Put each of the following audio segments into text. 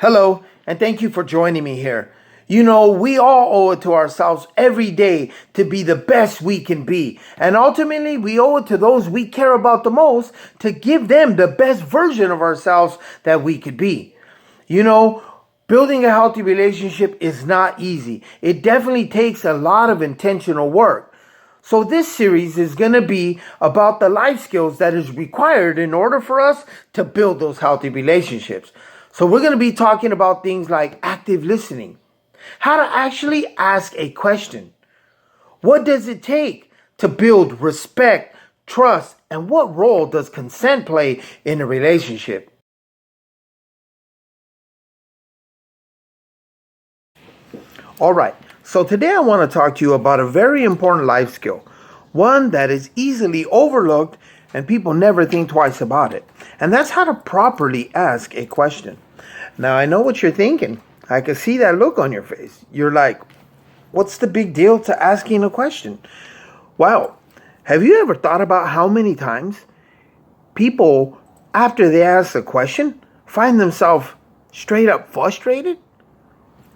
Hello, and thank you for joining me here. You know, we all owe it to ourselves every day to be the best we can be. And ultimately, we owe it to those we care about the most to give them the best version of ourselves that we could be. You know, building a healthy relationship is not easy. It definitely takes a lot of intentional work. So this series is going to be about the life skills that is required in order for us to build those healthy relationships. So we're going to be talking about things like active listening, how to actually ask a question. What does it take to build respect, trust, and what role does consent play in a relationship? All right, so today I want to talk to you about a very important life skill, one that is easily overlooked and people never think twice about it. And that's how to properly ask a question. Now, I know what you're thinking. I can see that look on your face. You're like, what's the big deal to asking a question? Well, have you ever thought about how many times people, after they ask a question, find themselves straight up frustrated,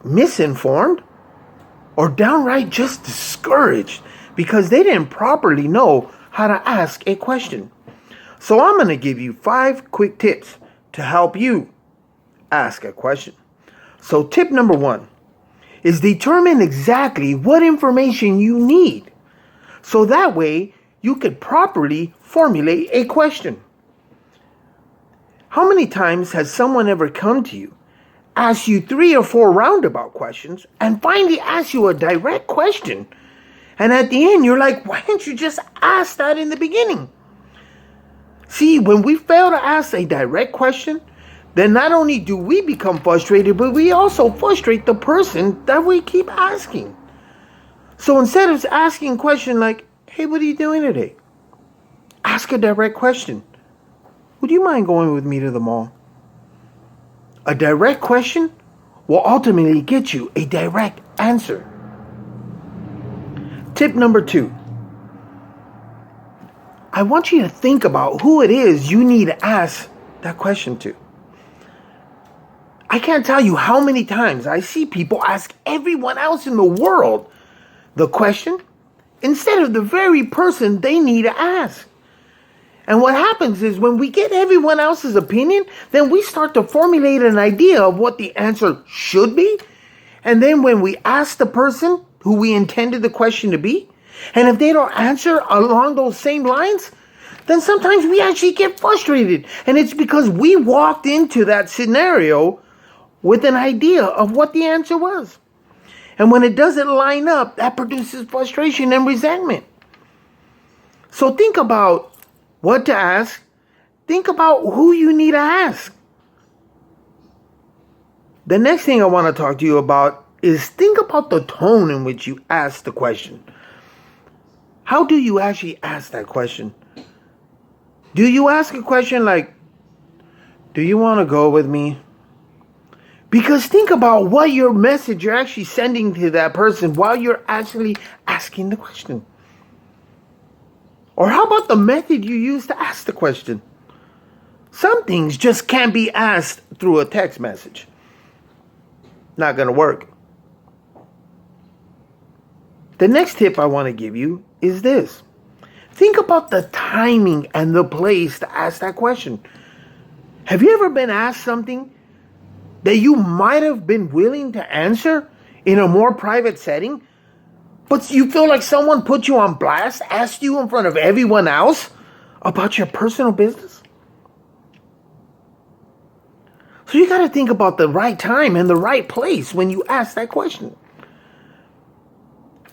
misinformed, or downright just discouraged because they didn't properly know how to ask a question? So I'm going to give you 5 quick tips to help you ask a question. So tip number 1 is determine exactly what information you need. So that way you could properly formulate a question. How many times has someone ever come to you, asked you 3 or 4 roundabout questions, and finally asked you a direct question? And at the end, you're like, why didn't you just ask that in the beginning? See, when we fail to ask a direct question, then not only do we become frustrated, but we also frustrate the person that we keep asking. So instead of asking a question like, hey, what are you doing today? Ask a direct question. Would you mind going with me to the mall? A direct question will ultimately get you a direct answer. Tip number 2. I want you to think about who it is you need to ask that question to. I can't tell you how many times I see people ask everyone else in the world the question instead of the very person they need to ask. And what happens is when we get everyone else's opinion, then we start to formulate an idea of what the answer should be. And then when we ask the person who we intended the question to be, and if they don't answer along those same lines, then sometimes we actually get frustrated. And it's because we walked into that scenario with an idea of what the answer was. And when it doesn't line up, that produces frustration and resentment. So think about what to ask. Think about who you need to ask. The next thing I want to talk to you about is think about the tone in which you ask the question. How do you actually ask that question? Do you ask a question like, do you want to go with me? Because think about what your message you're actually sending to that person while you're actually asking the question. Or how about the method you use to ask the question? Some things just can't be asked through a text message. Not going to work. The next tip I want to give you is this. Think about the timing and the place to ask that question. Have you ever been asked something that you might have been willing to answer in a more private setting, but you feel like someone put you on blast, asked you in front of everyone else about your personal business? So you got to think about the right time and the right place when you ask that question.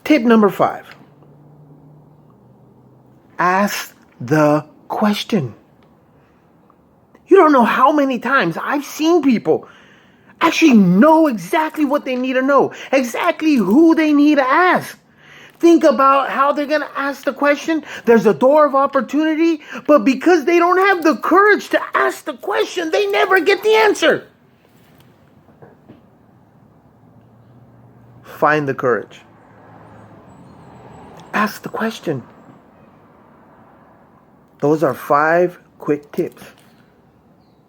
Tip number 5. Ask the question. You don't know how many times I've seen people actually know exactly what they need to know, exactly who they need to ask. Think about how they're going to ask the question. There's a door of opportunity, but because they don't have the courage to ask the question, they never get the answer. Find the courage. Ask the question. Those are 5 quick tips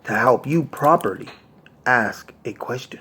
to help you properly ask a question.